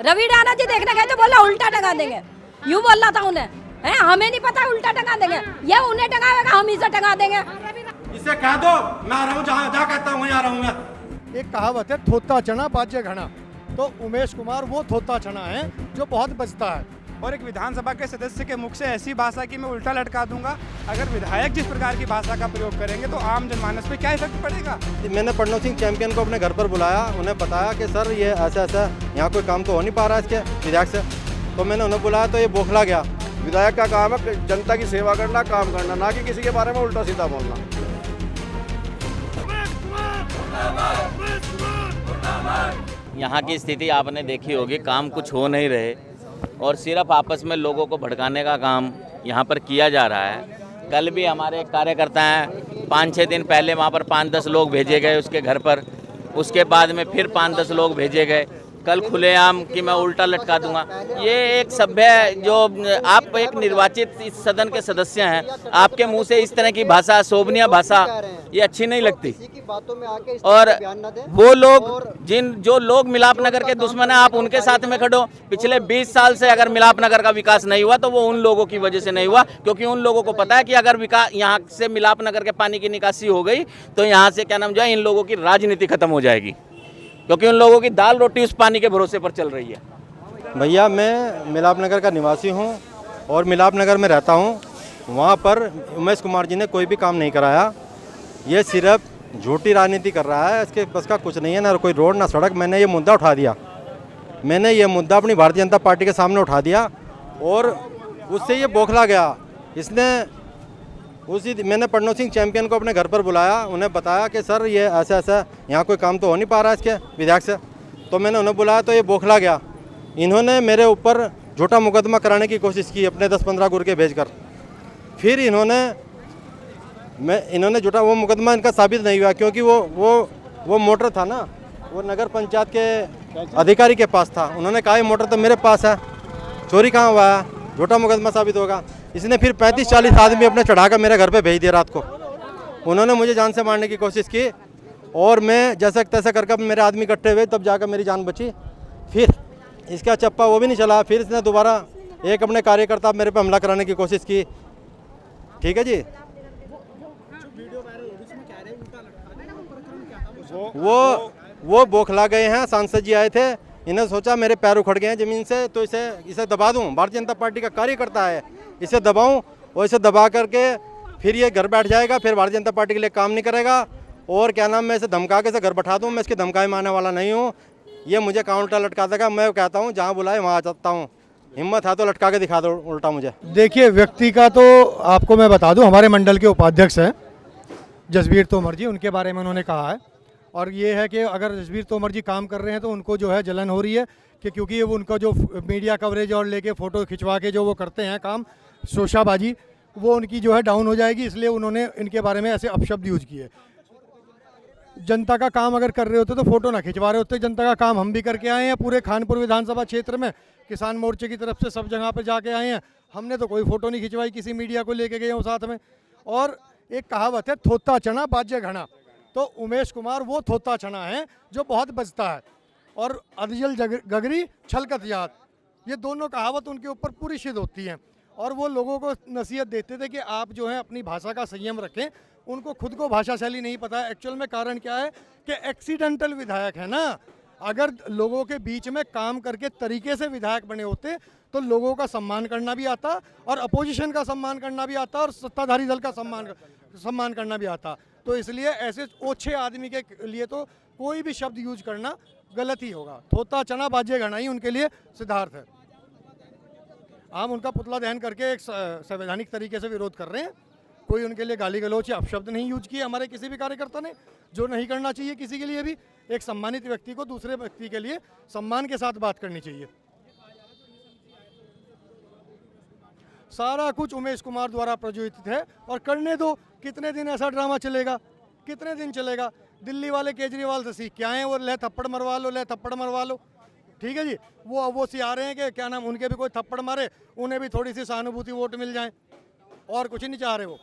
रवि राणा जी देखने गए तो बोला उल्टा टंगा देंगे, यूं बोल रहा था उन्हें, है हमें नहीं पता उल्टा टंगा देंगे, ये उन्हें टंगाएगा हम इसे टंगा देंगे। इसे कह दो मैं आ रहा हूँ, जहाँ कहता हूँ वहीं आ रहा हूँ मैं। एक कहावत है, थोता चना बाजे घना। तो उमेश कुमार वो थोता चना है जो बहुत बचता है। और एक विधानसभा के सदस्य के मुख से ऐसी भाषा कि मैं उल्टा लटका दूंगा, अगर विधायक जिस प्रकार की भाषा का प्रयोग करेंगे तो आम जनमानस पे क्या इफेक्ट पड़ेगा। मैंने प्रणव सिंह चैंपियन को अपने घर पर बुलाया, उन्हें बताया कि सर ये ऐसा ऐसा यहाँ कोई काम तो हो नहीं पा रहा है इसके विधायक से, तो मैंने उन्हें बुलाया तो ये बौखला गया। विधायक का काम है जनता की सेवा करना, काम करना, ना कि किसी के बारे में उल्टा सीधा बोलना। यहाँ की स्थिति आपने देखी होगी, काम कुछ हो नहीं रहे और सिर्फ आपस में लोगों को भड़काने का काम यहाँ पर किया जा रहा है। कल भी हमारे एक कार्यकर्ता हैं, 5-6 दिन पहले वहाँ पर 5-10 लोग भेजे गए उसके घर पर, उसके बाद में फिर 5-10 लोग भेजे गए। कल खुलेआम कि मैं उल्टा लटका दूंगा। ये एक सभ्य, जो आप एक निर्वाचित इस सदन के सदस्य हैं, आपके मुंह से इस तरह की भाषा, शोभनीय भाषा, ये अच्छी नहीं लगती। और वो लोग जो लोग मिलाप नगर के दुश्मन हैं, आप उनके साथ में खड़ो। पिछले 20 साल से अगर मिलाप नगर का विकास नहीं हुआ तो वो उन लोगों की वजह से नहीं हुआ, क्योंकि उन लोगों को पता है कि अगर विकास यहाँ से मिलाप नगर के पानी की निकासी हो गई तो यहाँ से क्या नाम जो है इन लोगों की राजनीति खत्म हो जाएगी, क्योंकि उन लोगों की दाल रोटी उस पानी के भरोसे पर चल रही है। भैया मैं मिलाप नगर का निवासी हूँ और मिलाप नगर में रहता हूँ। वहाँ पर उमेश कुमार जी ने कोई भी काम नहीं कराया। ये सिर्फ झूठी राजनीति कर रहा है, इसके बस का कुछ नहीं है, ना कोई रोड ना सड़क। मैंने ये मुद्दा उठा दिया, मैंने ये मुद्दा अपनी भारतीय जनता पार्टी के सामने उठा दिया और उससे ये बौखला गया। इसने मैंने प्रणव सिंह चैंपियन को अपने घर पर बुलाया, उन्हें बताया कि सर ये ऐसा ऐसा यहाँ कोई काम तो हो नहीं पा रहा है इसके विधायक से, तो मैंने उन्हें बुलाया तो ये बौखला गया। इन्होंने मेरे ऊपर झूठा मुकदमा कराने की कोशिश की अपने 10-15 गुर्गे भेजकर। फिर इन्होंने झूठा, वो मुकदमा इनका साबित नहीं हुआ, क्योंकि वो मोटर था ना, वो नगर पंचायत के अधिकारी के पास था। उन्होंने कहा ये मोटर तो मेरे पास है, चोरी कहाँ हुआ है, झूठा मुकदमा साबित होगा। इसने फिर 35-40 आदमी अपने चढ़ाकर मेरे घर पे भेज दिया रात को। उन्होंने मुझे जान से मारने की कोशिश की और मैं जैसे तैसे करके मेरे आदमी इकट्ठे हुए, तब जाकर मेरी जान बची। फिर इसका चप्पा वो भी नहीं चला, फिर इसने दोबारा एक अपने कार्यकर्ता मेरे पे हमला कराने की कोशिश की। ठीक है जी, वो बौखला गए हैं। सांसद जी आए थे, इन्हें सोचा मेरे पैर उखड़ गए हैं ज़मीन से, तो इसे दबा दूं। भारतीय जनता पार्टी का कार्यकर्ता है, इसे दबाऊं और इसे दबा करके फिर ये घर बैठ जाएगा, फिर भारतीय जनता पार्टी के लिए काम नहीं करेगा। और क्या नाम, मैं इसे धमका के इसे घर बैठा दूं। मैं इसके धमकाए मारने वाला नहीं हूं, ये मुझे कहाँ उल्टा लटका देगा। मैं कहता हूँ जहाँ बुलाए वहाँ आ जाता हूँ, हिम्मत है तो लटका के दिखा दो उल्टा मुझे। देखिए, व्यक्ति का तो आपको मैं बता दूं, हमारे मंडल के उपाध्यक्ष हैं जसबीर तोमर जी, उनके बारे में उन्होंने कहा है। और ये है कि अगर जसबीर तोमर जी काम कर रहे हैं तो उनको जो है जलन हो रही है कि क्योंकि वो उनका जो मीडिया कवरेज और लेके फ़ोटो खिंचवा के जो वो करते हैं काम, शोशाबाजी, वो उनकी जो है डाउन हो जाएगी, इसलिए उन्होंने इनके बारे में ऐसे अपशब्द यूज किए। जनता का काम अगर कर रहे होते तो फ़ोटो ना खिंचवा रहे होते। जनता का काम हम भी करके आए हैं, पूरे खानपुर विधानसभा क्षेत्र में किसान मोर्चे की तरफ से सब जगह पर जाके आए हैं। हमने तो कोई फ़ोटो नहीं खिंचवाई, किसी मीडिया को लेके गए हूँ साथ में। और एक कहावत है, थोता चना बाजे घना। तो उमेश कुमार वो थोता चना है जो बहुत बचता है, और अदिजल गगरी छलकत याद, ये दोनों कहावत उनके ऊपर पूरी सिद्ध होती हैं। और वो लोगों को नसीहत देते थे कि आप जो है अपनी भाषा का संयम रखें। उनको खुद को भाषा शैली नहीं पता है। एक्चुअल में कारण क्या है कि एक्सीडेंटल विधायक है ना। अगर लोगों के बीच में काम करके तरीके से विधायक बने होते तो लोगों का सम्मान करना भी आता, और अपोजिशन का सम्मान करना भी आता, और सत्ताधारी दल का सम्मान करना भी आता। तो इसलिए ऐसे ओछे आदमी के लिए तो कोई भी शब्द यूज करना गलत ही होगा। थोता चना बाजे घना ही उनके लिए सिद्धार्थ है। हम उनका पुतला दहन करके एक संवैधानिक तरीके से विरोध कर रहे हैं। कोई उनके लिए गाली गलौच या अपशब्द नहीं यूज किए हमारे किसी भी कार्यकर्ता ने, जो नहीं करना चाहिए किसी के लिए भी। एक सम्मानित व्यक्ति को दूसरे व्यक्ति के लिए सम्मान के साथ बात करनी चाहिए। सारा कुछ उमेश कुमार द्वारा प्रज्वलित है, और करने दो। कितने दिन ऐसा ड्रामा चलेगा, कितने दिन चलेगा। दिल्ली वाले केजरीवाल से सीख के आए हैं, वो ले थप्पड़ मरवा लो, ले थप्पड़ मरवा लो। ठीक है जी, वो सी आ रहे हैं कि क्या नाम, उनके भी कोई थप्पड़ मारे, उन्हें भी थोड़ी सी सहानुभूति वोट मिल जाए, और कुछ नहीं चाह रहे वो।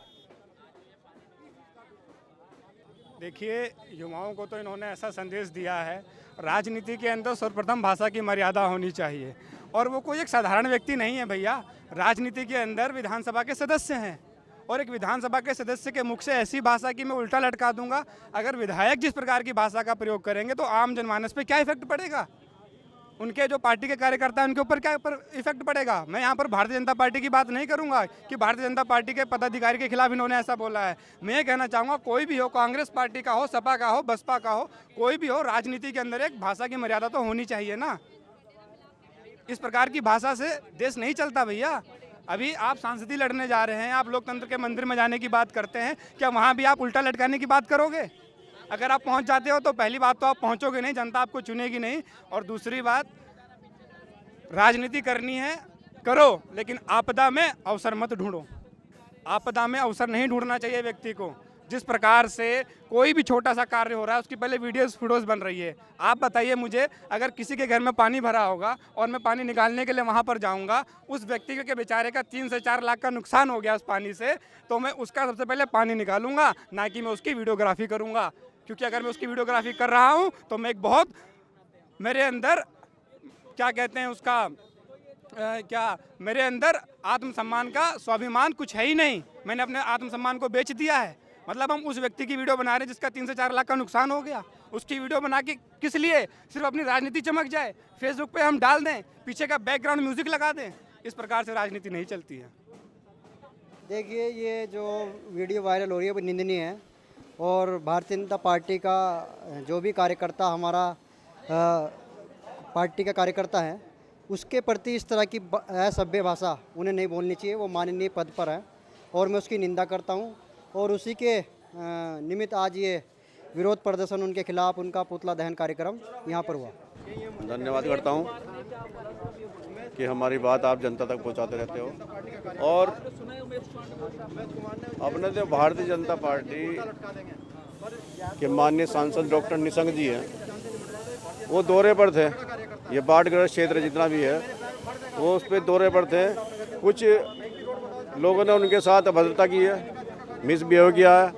देखिए, युवाओं को तो इन्होंने ऐसा संदेश दिया है, राजनीति के अंदर सर्वप्रथम भाषा की मर्यादा होनी चाहिए, और वो कोई एक साधारण व्यक्ति नहीं है भैया। राजनीति के अंदर विधानसभा के सदस्य हैं, और एक विधानसभा के सदस्य के मुख से ऐसी भाषा की मैं उल्टा लटका दूंगा। अगर विधायक जिस प्रकार की भाषा का प्रयोग करेंगे तो आम जनमानस पे क्या इफेक्ट पड़ेगा, उनके जो पार्टी के कार्यकर्ता हैं उनके ऊपर क्या इफेक्ट पड़ेगा। मैं यहाँ पर भारतीय जनता पार्टी की बात नहीं करूँगा कि भारतीय जनता पार्टी के पदाधिकारी के खिलाफ इन्होंने ऐसा बोला है। मैं ये कहना चाहूँगा, कोई भी हो, कांग्रेस पार्टी का हो, सपा का हो, बसपा का हो, कोई भी हो, राजनीति के अंदर एक भाषा की मर्यादा तो होनी चाहिए ना। इस प्रकार की भाषा से देश नहीं चलता भैया। अभी आप सांसदी लड़ने जा रहे हैं, आप लोकतंत्र के मंदिर में जाने की बात करते हैं, क्या वहाँ भी आप उल्टा लटकाने की बात करोगे? अगर आप पहुँच जाते हो तो पहली बात तो आप पहुँचोगे नहीं, जनता आपको चुनेगी नहीं, और दूसरी बात, राजनीति करनी है करो, लेकिन आपदा में अवसर मत ढूंढो। आपदा में अवसर नहीं ढूंढना चाहिए व्यक्ति को। जिस प्रकार से कोई भी छोटा सा कार्य हो रहा है उसकी पहले वीडियोस बन रही है। आप बताइए मुझे, अगर किसी के घर में पानी भरा होगा और मैं पानी निकालने के लिए वहाँ पर जाऊँगा, उस व्यक्ति के बेचारे का 3 से 4 लाख का नुकसान हो गया उस पानी से, तो मैं उसका सबसे पहले पानी निकालूंगा, ना कि मैं उसकी वीडियोग्राफी करूँगा। क्योंकि अगर मैं उसकी वीडियोग्राफी कर रहा हूँ तो मैं एक बहुत, मेरे अंदर क्या कहते हैं उसका, मेरे अंदर आत्मसम्मान का स्वाभिमान कुछ है ही नहीं। मैंने अपने आत्मसम्मान को बेच दिया है। मतलब हम उस व्यक्ति की वीडियो बना रहे हैं जिसका 3 से 4 लाख का नुकसान हो गया, उसकी वीडियो बना के किस लिए? सिर्फ अपनी राजनीति चमक जाए, फेसबुक पे हम डाल दें, पीछे का बैकग्राउंड म्यूजिक लगा दें। इस प्रकार से राजनीति नहीं चलती है। देखिए, ये जो वीडियो वायरल हो रही है वो निंदनीय है, और भारतीय जनता पार्टी का जो भी कार्यकर्ता हमारा पार्टी का कार्यकर्ता है, उसके प्रति इस तरह की असभ्य भाषा उन्हें नहीं बोलनी चाहिए। वो माननीय पद पर है और मैं उसकी निंदा करता हूँ, और उसी के निमित्त आज ये विरोध प्रदर्शन उनके खिलाफ, उनका पुतला दहन कार्यक्रम यहाँ पर हुआ। धन्यवाद करता हूँ कि हमारी बात आप जनता तक पहुँचाते रहते हो। और अपने जो भारतीय जनता पार्टी के माननीय सांसद डॉक्टर निशंक जी हैं, वो दौरे पर थे। ये बाढ़ग्रस्त क्षेत्र जितना भी है वो उस पर दौरे पर थे। कुछ लोगों ने उनके साथ अभद्रता की है, मिसबिहेव किया है,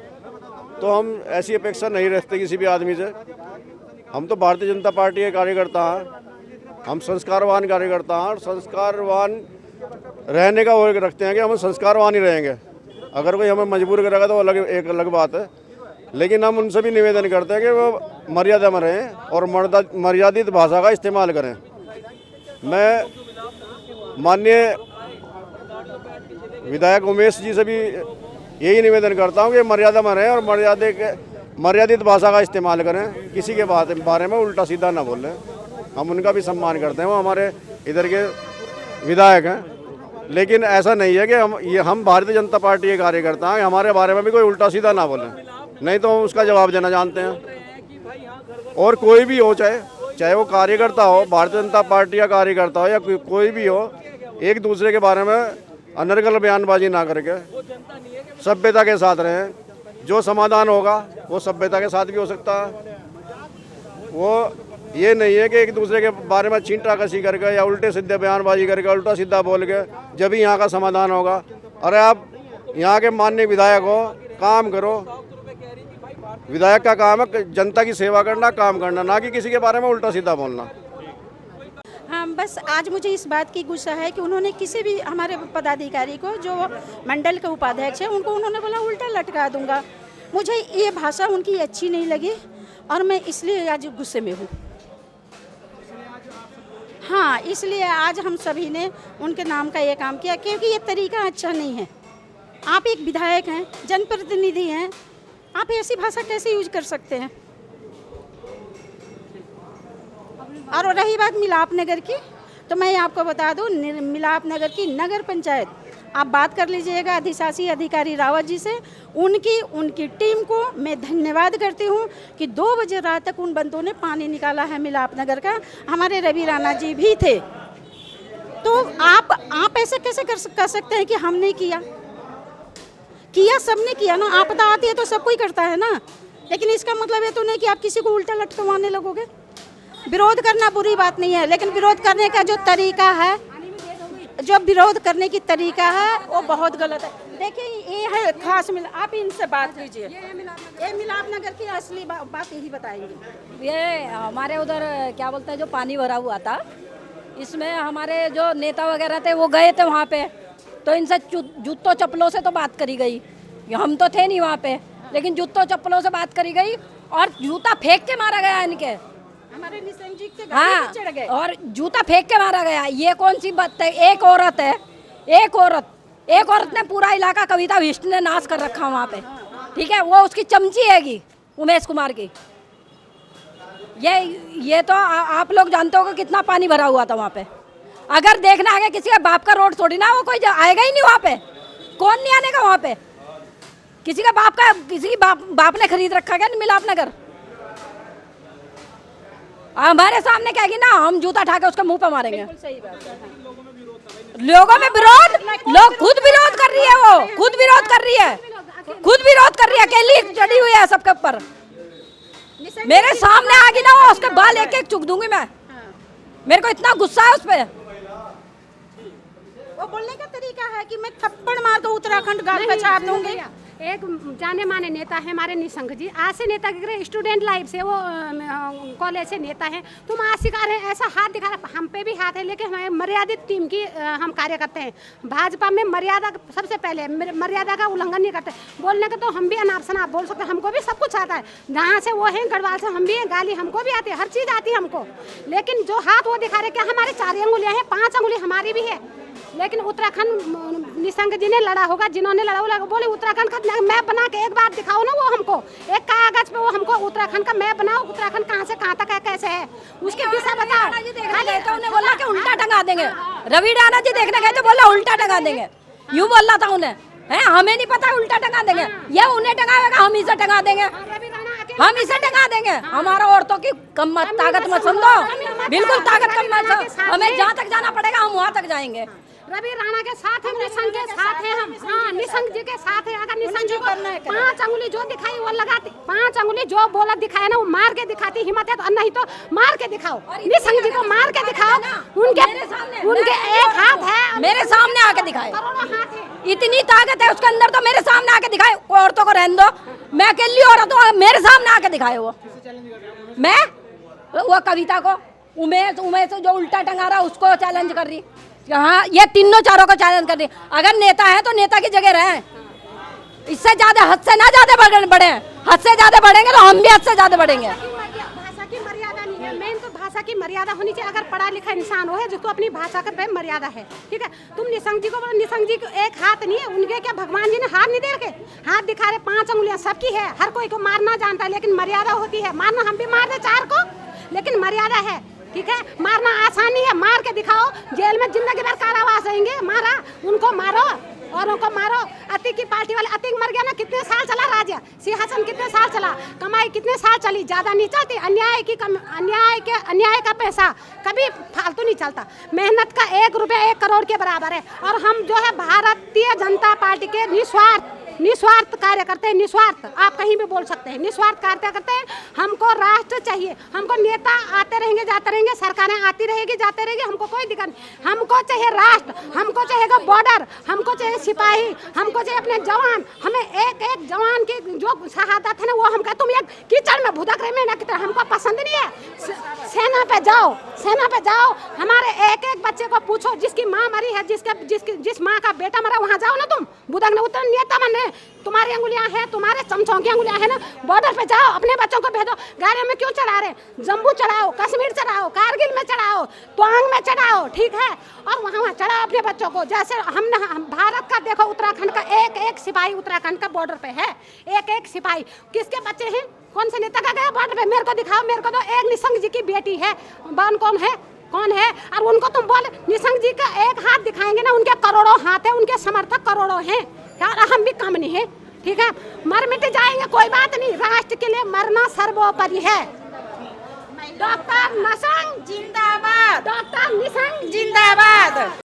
तो हम ऐसी अपेक्षा नहीं रखते किसी भी आदमी से। हम तो भारतीय जनता पार्टी के कार्यकर्ता हैं, हम संस्कारवान कार्यकर्ता हैं, और संस्कारवान रहने का वो रखते हैं कि हम संस्कारवान ही रहेंगे। अगर कोई हमें मजबूर करेगा तो एक अलग बात है, लेकिन हम उनसे भी निवेदन करते हैं कि वो मर्यादा में रहें और मर्यादित भाषा का इस्तेमाल करें। मैं माननीय विधायक उमेश जी से भी यही निवेदन करता हूं कि मर्यादा में रहें और मर्यादित भाषा का इस्तेमाल करें, किसी के बारे में उल्टा सीधा ना बोलें। हम उनका भी सम्मान करते हैं, वो हमारे इधर के विधायक हैं, लेकिन ऐसा नहीं है कि हम भारतीय जनता पार्टी के कार्यकर्ता हैं, हमारे बारे में भी कोई उल्टा सीधा ना बोलें, नहीं तो हम उसका जवाब देना जानते हैं। और कोई भी हो, चाहे वो कार्यकर्ता हो, भारतीय जनता पार्टी का कार्यकर्ता हो या कोई भी हो, एक दूसरे के बारे में अनर्गल बयानबाजी ना करके सभ्यता के साथ रहें। जो समाधान होगा वो सभ्यता के साथ भी हो सकता है। वो ये नहीं है कि एक दूसरे के बारे में छींटा कसी करके या उल्टे सीधे बयानबाजी करके, उल्टा सीधा बोल के जब ही यहाँ का समाधान होगा। अरे आप यहाँ के माननीय विधायक हो, काम करो। विधायक का काम है जनता की सेवा करना, काम करना, ना कि किसी के बारे में उल्टा सीधा बोलना। हाँ, बस आज मुझे इस बात की गुस्सा है कि उन्होंने किसी भी हमारे पदाधिकारी को, जो मंडल के उपाध्यक्ष है, उन्होंने बोला उल्टा लटका दूंगा। मुझे ये भाषा उनकी अच्छी नहीं लगी और मैं इसलिए आज गुस्से में हूँ। हाँ, इसलिए आज हम सभी ने उनके नाम का ये काम किया, क्योंकि ये तरीका अच्छा नहीं है। आप एक विधायक हैं, जनप्रतिनिधि हैं, आप ऐसी भाषा कैसे यूज कर सकते हैं? और रही बात मिलाप नगर की, तो मैं आपको बता दूं, मिलाप नगर की नगर पंचायत आप बात कर लीजिएगा अधिशासी अधिकारी रावत जी से। उनकी टीम को मैं धन्यवाद करती हूं कि 2 बजे रात तक उन बंदों ने पानी निकाला है मिलाप नगर का। हमारे रवि राणा जी भी थे। तो आप ऐसे कैसे कर सकते हैं कि हमने किया? सबने किया ना। आपदा आती है तो सब कोई करता है ना, लेकिन इसका मतलब ये तो नहीं कि आप किसी को उल्टा लटकवाने लगोगे। विरोध करना बुरी बात नहीं है, लेकिन विरोध करने का जो तरीका है जो विरोध करने की तरीका है वो बहुत गलत है। देखिए ये है खास मिल, आप इनसे बात कीजिए। ये मिलाप नगर की असली बात यही बताएंगे। ये हमारे उधर क्या बोलते हैं जो पानी भरा हुआ था, इसमें हमारे जो नेता वगैरह थे वो गए थे वहाँ पे, तो इनसे जूतों चप्पलों से तो बात करी गई। हम तो थे नहीं वहाँ पे, लेकिन जूतों चप्पलों से बात करी गई और जूता फेंक के मारा गया इनके। हमारे निशंक जी के गाड़ी हाँ, पे चढ़ गए और जूता फेंक के मारा गया। ये कौन सी बात है? एक औरत है, एक औरत ने पूरा इलाका कविता भीष्ट ने नाश कर रखा वहाँ पे, ठीक है। वो उसकी चमची हैगी उमेश कुमार की। ये तो आप लोग जानते हो कि कितना पानी भरा हुआ था वहाँ पे। अगर देखना आगे किसी के बाप का रोड थोड़ी ना, वो कोई आएगा ही नहीं वहाँ पे। कौन नहीं आने का वहाँ पे? किसी का किसी की बाप ने खरीद रखा क्या मिलाप नगर? हमारे सामने कहेगी ना, हम जूता उठा के उसके मुंह पे मारेंगे। सही बात है। लोगों में विरोध, लोग खुद विरोध कर रही है, वो खुद विरोध कर रही है, अकेली चढ़ी हुई है सबके ऊपर। मेरे सामने आ गई ना, वो उसके बाल एक एक चुक दूंगी मैं। मेरे को इतना गुस्सा है उस पे। वो बोलने का तरीका है कि मैं थप्पड़ मार दो उत्तराखंड गाल पे छाप दूंगी। एक जाने माने नेता है हमारे निशंक जी, आज से नेता के स्टूडेंट लाइफ से, वो कॉलेज से नेता हैं। तुम आज सिखा रहे हैं, ऐसा हाथ दिखा रहे, हम पे भी हाथ है, लेकिन हमारे मर्यादित टीम की हम कार्य करते हैं। भाजपा में मर्यादा सबसे पहले, मर्यादा का उल्लंघन नहीं करते। बोलने का तो हम भी अनाप शनाप बोल सकते हैं, हमको भी सब कुछ आता है। जहाँ से वो हैं गढ़वाल से, हम भी हैं, गाली हमको भी आती है, हर चीज़ आती है हमको। लेकिन जो हाथ वो दिखा रहे, क्या हमारे 4 अंगुलियाँ हैं, 5 अंगुली हमारी भी है। लेकिन उत्तराखंड निशंक जी ने लड़ा होगा, जिन्होंने लड़ा होगा, बोले उत्तराखंड का मैप बना के एक बार दिखाओ ना, वो हमको एक कागज पे वो हमको उत्तराखंड का मैप बनाओ, उत्तराखंड कहाँ से कहाँ तक है, कैसे है, उसकी दिशा बताओ। उन्हें बोला कि उल्टा टंगा देंगे। रवि राणा जी देखने गए तो बोला उल्टा टंगा देंगे, यूं बोला था उन्हें। है हमें नहीं पता उल्टा टंगा देंगे, ये उन्हें टंगाएगा, हम इसे टंगा देंगे, हम इसे टंगा देंगे। हमारा औरतों की कम ताकत मत समझो, बिल्कुल ताकत कम मत समझो। हमें जहाँ तक जाना पड़ेगा हम वहाँ तक जाएंगे। रवि राणा के साथ है, निशंक के साथ है हम। हाँ, निशंक जी के साथ है। अगर निशंक जी को 5 अंगुली जो दिखाई वो लगाती, 5 अंगुली जो बोला दिखाया ना, वो मार के दिखाती, हिम्मत है तो, नहीं तो मार के दिखाओ। निशंक जी को मार के दिखाओ, उनके एक हाथ है, मेरे सामने आके दिखाए। करोड़ों हाथ है, इतनी ताकत है उसके अंदर, तो मेरे सामने आके दिखाए। औरतों को रहने दो, मैं अकेली औरत हूँ, मेरे सामने आके दिखाए। वो कविता को, उमेश जो उल्टा टंगा रहा उसको चैलेंज कर रही। हाँ, ये तीनों चारों को चैलेंज कर रही। अगर नेता है तो नेता की जगह रहे, इससे ज्यादा हद से ना ज्यादा बढ़े। हद से ज्यादा बढ़ेंगे तो हम भी हद से ज्यादा बढ़ेंगे। भाषा की मर्यादा नहीं है, मेन तो भाषा की मर्यादा होनी चाहिए। अगर पढ़ा लिखा इंसान हो है जिसको अपनी भाषा का पे मर्यादा है, ठीक है। तुम निशंक जी को बोलो, निशंक जी को एक हाथ नहीं है, उनके क्या भगवान जी ने हाथ नहीं दे रखे? हाथ दिखा रहे, 5 अंगुलियां सबकी है, हर कोई को मारना जानता है, लेकिन मर्यादा होती है। मारना हम भी मार दे 4 को, लेकिन मर्यादा है, ठीक है। मारना आसानी है, मार के दिखाओ, जेल में जिंदगी भर कारावास रहेंगे। मारा उनको मारो और उनको मारो। अतिक की पार्टी वाले, अतिक मर गया ना, कितने साल चला राज्य, सिंहासन कितने साल चला, कमाई कितने साल चली, ज्यादा नहीं चलती। अन्याय का पैसा कभी फालतू नहीं चलता। मेहनत का 1 रुपया 1 करोड़ के बराबर है। और हम जो है भारतीय जनता पार्टी के निस्वार्थ कार्य करते हैं। निस्वार्थ, आप कहीं भी बोल सकते हैं, निस्वार्थ कार्य करते हैं। हमको राष्ट्र चाहिए, हमको नेता आते रहेंगे जाते रहेंगे, सरकारें आती रहेगी जाते रहेगी, हमको कोई दिक्कत नहीं। हमको चाहिए राष्ट्र, हमको चाहिए बॉर्डर, हमको चाहिए सिपाही, हमको चाहिए अपने जवान। हमें एक जवान की जो शहादत है ना, वो हमका तुम एक कीचड़ में भुदक रहे में ना, हमको पसंद नहीं है। सेना पे जाओ, हमारे एक बच्चे को पूछो, जिसकी माँ मरी है, जिस माँ का बेटा मरा, वहाँ जाओ ना तुम, बुदकने उतना नेता बनने। तुम्हारी अंगुलियां हैं, तुम्हारे चमचों की अंगुलियां हैं ना, बॉर्डर पे जाओ, अपने बच्चों को भेजो। गाड़ियों में क्यों चढ़ा रहे? जम्मू चढ़ाओ, कश्मीर चढ़ाओ, कारगिल में चढ़ाओ, तवांग में चढ़ाओ, ठीक है। और वहाँ चढ़ाओ अपने बच्चों को। जैसे हम भारत का देखो, उत्तराखंड का एक सिपाही उत्तराखंड का बॉर्डर पे है, एक सिपाही। किसके बच्चे हैं? कौन से नेता का गया बॉर्डर पे? मेरे को दिखाओ, मेरे को तो एक निशंक जी की बेटी है। कौन है? और उनको तुम बोले निशंक जी का एक हाथ दिखाएंगे ना, उनके करोड़ों हाथ है, उनके समर्थक करोड़ों हैं यार, हम भी कम नहीं है, ठीक है। मर मिट जाएंगे, कोई बात नहीं, राष्ट्र के लिए मरना सर्वोपरि है। डॉक्टर निशंक जिंदाबाद, डॉक्टर निशंक जिंदाबाद।